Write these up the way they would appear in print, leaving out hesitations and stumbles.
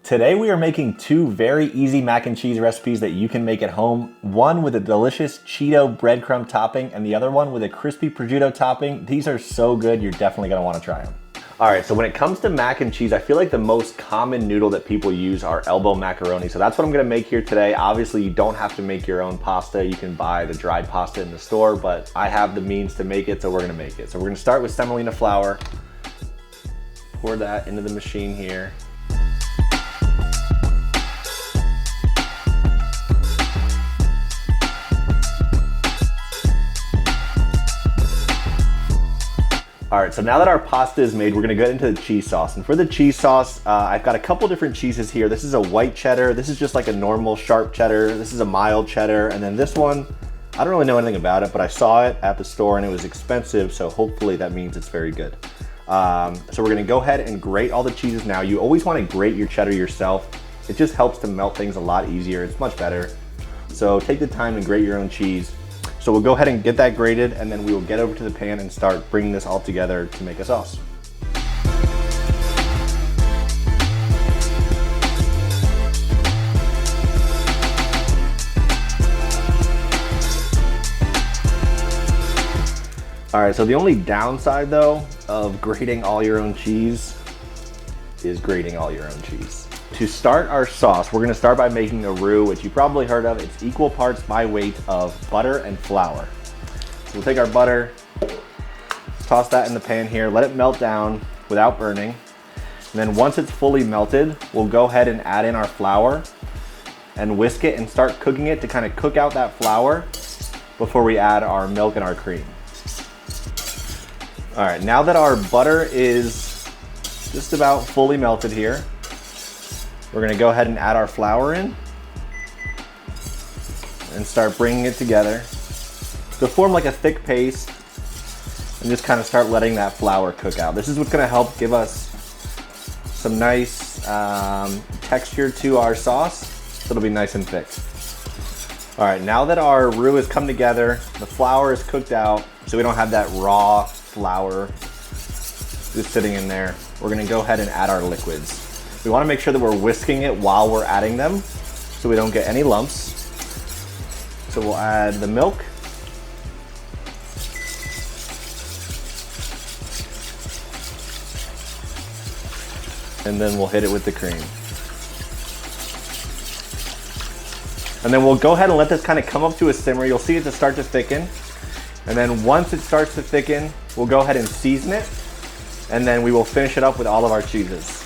Today we are making two very easy mac and cheese recipes that you can make at home. One with a delicious Cheeto breadcrumb topping and the other one with a crispy prosciutto topping. These are so good, you're definitely gonna wanna try them. All right, so when it comes to mac and cheese, I feel like the most common noodle that people use are elbow macaroni. So that's what I'm gonna make here today. Obviously, you don't have to make your own pasta. You can buy the dried pasta in the store, but I have the means to make it, so we're gonna make it. So we're gonna start with semolina flour. Pour that into the machine here. All right, so now that our pasta is made, we're gonna go into the cheese sauce. And for the cheese sauce, I've got a couple different cheeses here. This is a white cheddar. This is just like a normal sharp cheddar. This is a mild cheddar. And then this one, I don't really know anything about it, but I saw it at the store and it was expensive. So hopefully that means it's very good. So we're gonna go ahead and grate all the cheeses now. You always wanna grate your cheddar yourself. It just helps to melt things a lot easier. It's much better. So take the time to grate your own cheese. So we'll go ahead and get that grated and then we will get over to the pan and start bringing this all together to make a sauce. All right, so the only downside though of grating all your own cheese is grating all your own cheese. To start our sauce, we're gonna start by making a roux, which you probably heard of. It's equal parts by weight of butter and flour. So we'll take our butter, toss that in the pan here, let it melt down without burning. And then once it's fully melted, we'll go ahead and add in our flour and whisk it and start cooking it to kind of cook out that flour before we add our milk and our cream. All right, now that our butter is just about fully melted here, we're gonna go ahead and add our flour in and start bringing it together to form like a thick paste and just kind of start letting that flour cook out. This is what's gonna help give us some nice texture to our sauce, so it'll be nice and thick. All right, now that our roux has come together, the flour is cooked out, so we don't have that raw flour just sitting in there, we're gonna go ahead and add our liquids. We wanna make sure that we're whisking it while we're adding them so we don't get any lumps. So we'll add the milk. And then we'll hit it with the cream. And then we'll go ahead and let this kind of come up to a simmer. You'll see it to start to thicken. And then once it starts to thicken, we'll go ahead and season it. And then we will finish it up with all of our cheeses.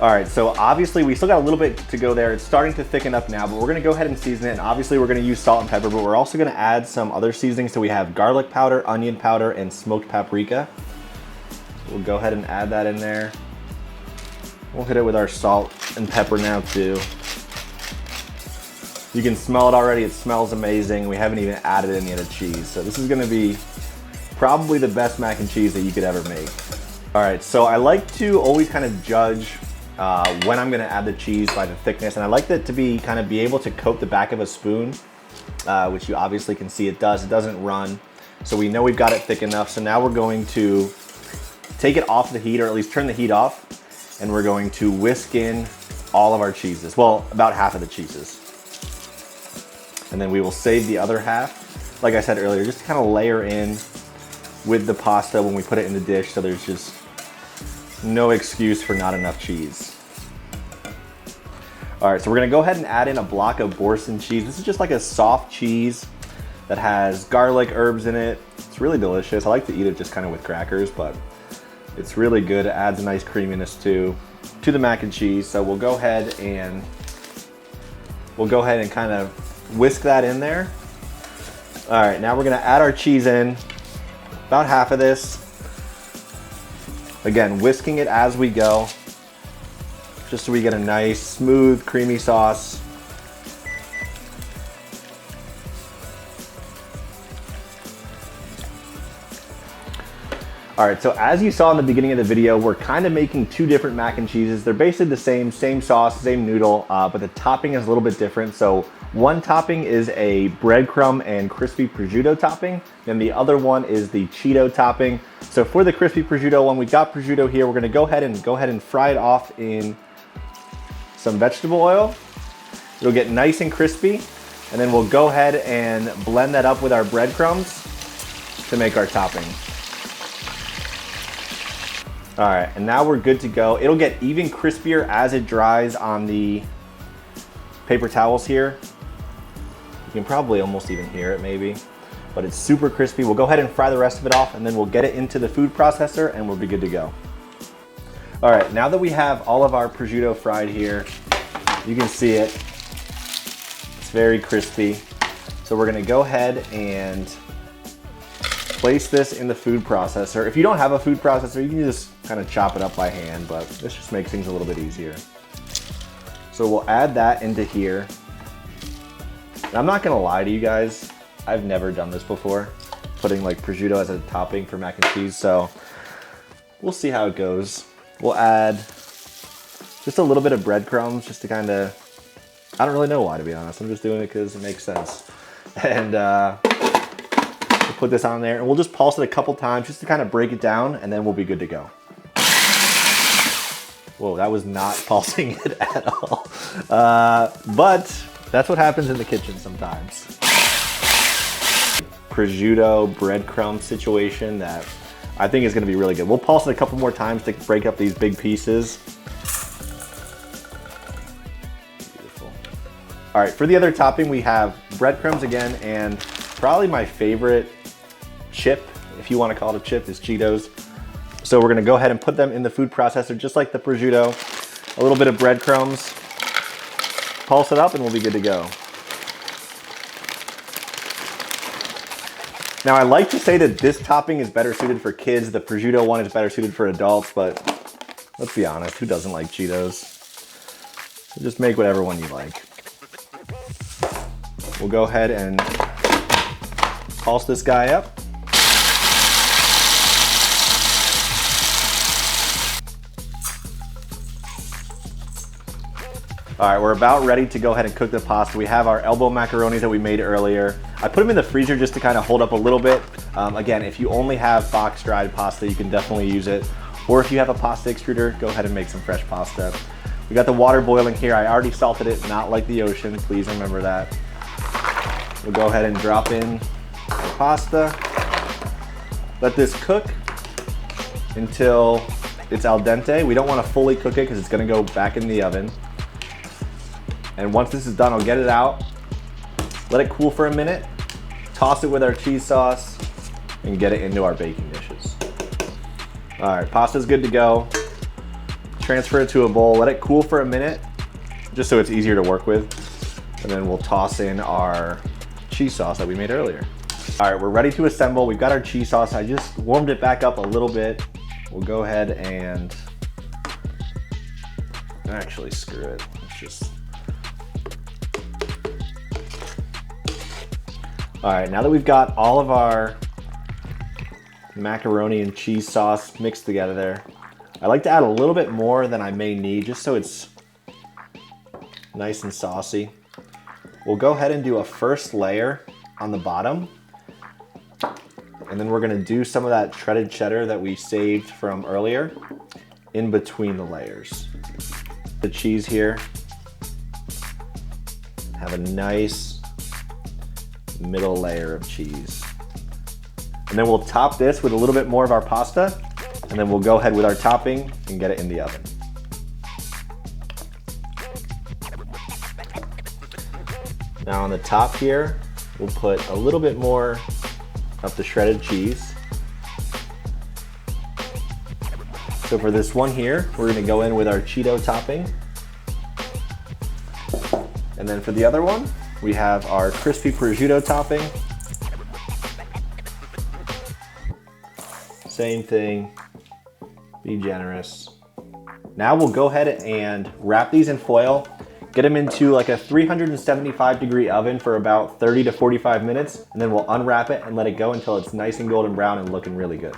All right, so obviously we still got a little bit to go there. It's starting to thicken up now, but we're gonna go ahead and season it. And obviously we're gonna use salt and pepper, but we're also gonna add some other seasonings. So we have garlic powder, onion powder, and smoked paprika. We'll go ahead and add that in there. We'll hit it with our salt and pepper now too. You can smell it already, it smells amazing. We haven't even added any of the cheese. So this is gonna be probably the best mac and cheese that you could ever make. All right, so I like to always kind of judge when I'm gonna add the cheese by the thickness, and I like that to be kind of be able to coat the back of a spoon, which you obviously can see it does. It doesn't run, so we know we've got it thick enough. So now we're going to take it off the heat, or at least turn the heat off, and we're going to whisk in all of our cheeses. Well, about half of the cheeses. And then we will save the other half, like I said earlier, just to kind of layer in with the pasta when we put it in the dish, so there's just no excuse for not enough cheese. All right, so we're gonna go ahead and add in a block of Boursin cheese. This is just like a soft cheese that has garlic, herbs in it. It's really delicious. I like to eat it just kind of with crackers, but it's really good. It adds a nice creaminess to the mac and cheese. So we'll go ahead and kind of whisk that in there. All right, now we're gonna add our cheese in, about half of this. Again, whisking it as we go, just so we get a nice, smooth, creamy sauce. All right, so as you saw in the beginning of the video, we're kind of making two different mac and cheeses. They're basically the same sauce, same noodle, but the topping is a little bit different. So one topping is a breadcrumb and crispy prosciutto topping, and the other one is the Cheeto topping. So for the crispy prosciutto one, we got prosciutto here. We're gonna go ahead and fry it off in some vegetable oil. It'll get nice and crispy, and then we'll go ahead and blend that up with our breadcrumbs to make our topping. All right, and now we're good to go. It'll get even crispier as it dries on the paper towels here. You can probably almost even hear it maybe, but it's super crispy. We'll go ahead and fry the rest of it off, and then we'll get it into the food processor and we'll be good to go. All right, now that we have all of our prosciutto fried here, you can see it. It's very crispy. So we're gonna go ahead and place this in the food processor. If you don't have a food processor, you can just kind of chop it up by hand, but this just makes things a little bit easier. So we'll add that into here. And I'm not gonna lie to you guys, I've never done this before, putting like prosciutto as a topping for mac and cheese, so we'll see how it goes. We'll add just a little bit of breadcrumbs just to kind of, I don't really know why, to be honest. I'm just doing it because it makes sense. And we'll put this on there and we'll just pulse it a couple times just to kind of break it down, and then we'll be good to go. Whoa, that was not pulsing it at all. But that's what happens in the kitchen sometimes. Prosciutto breadcrumb situation that I think is gonna be really good. We'll pulse it a couple more times to break up these big pieces. Beautiful. All right, for the other topping, we have breadcrumbs again, and probably my favorite chip, if you wanna call it a chip, is Cheetos. So we're gonna go ahead and put them in the food processor, just like the prosciutto. A little bit of breadcrumbs, pulse it up, and we'll be good to go. Now I like to say that this topping is better suited for kids, the prosciutto one is better suited for adults, but let's be honest, who doesn't like Cheetos? So just make whatever one you like. We'll go ahead and pulse this guy up. All right, we're about ready to go ahead and cook the pasta. We have our elbow macaronis that we made earlier. I put them in the freezer just to kind of hold up a little bit. Again, if you only have box dried pasta, you can definitely use it. Or if you have a pasta extruder, go ahead and make some fresh pasta. We got the water boiling here. I already salted it, not like the ocean. Please remember that. We'll go ahead and drop in the pasta. Let this cook until it's al dente. We don't want to fully cook it because it's going to go back in the oven. And once this is done, I'll get it out, let it cool for a minute, toss it with our cheese sauce, and get it into our baking dishes. All right, pasta's good to go. Transfer it to a bowl, let it cool for a minute, just so it's easier to work with. And then we'll toss in our cheese sauce that we made earlier. All right, we're ready to assemble. We've got our cheese sauce. I just warmed it back up a little bit. We'll go ahead and actually screw it. Let's just. All right, now that we've got all of our macaroni and cheese sauce mixed together there, I like to add a little bit more than I may need just so it's nice and saucy. We'll go ahead and do a first layer on the bottom, and then we're gonna do some of that shredded cheddar that we saved from earlier in between the layers. The cheese here, have a nice middle layer of cheese. And then we'll top this with a little bit more of our pasta, and then we'll go ahead with our topping and get it in the oven. Now on the top here, we'll put a little bit more of the shredded cheese. So for this one here, we're gonna go in with our Cheeto topping. And then for the other one, we have our crispy prosciutto topping. Same thing, be generous. Now we'll go ahead and wrap these in foil, get them into like a 375-degree oven for about 30 to 45 minutes, and then we'll unwrap it and let it go until it's nice and golden brown and looking really good.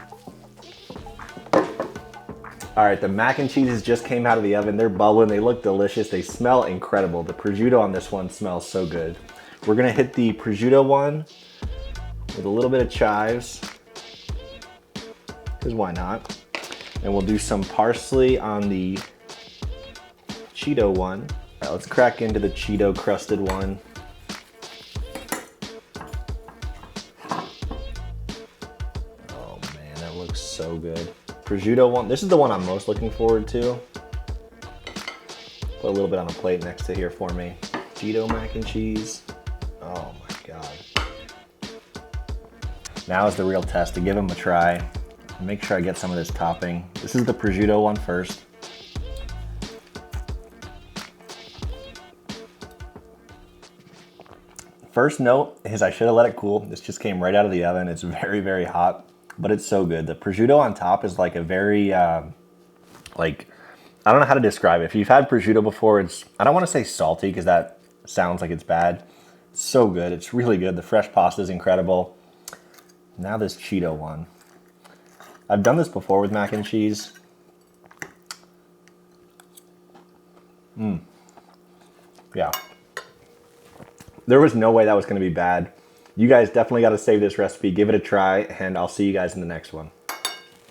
All right, the mac and cheeses just came out of the oven. They're bubbling, they look delicious, they smell incredible. The prosciutto on this one smells so good. We're gonna hit the prosciutto one with a little bit of chives, because why not? And we'll do some parsley on the Cheeto one. All right, let's crack into the Cheeto crusted one. Oh man, that looks so good. Prosciutto one, this is the one I'm most looking forward to. Put a little bit on a plate next to here for me. Cheeto mac and cheese. Oh my God. Now is the real test, to give them a try. Make sure I get some of this topping. This is the prosciutto one first. First note is I should have let it cool. This just came right out of the oven. It's very, very hot, but it's so good. The prosciutto on top is like a very, like, I don't know how to describe it. If you've had prosciutto before, it's, I don't want to say salty because that sounds like it's bad. It's so good. It's really good. The fresh pasta is incredible. Now this Cheeto one. I've done this before with mac and cheese. Yeah. There was no way that was going to be bad. You guys definitely got to save this recipe. Give it a try, and I'll see you guys in the next one.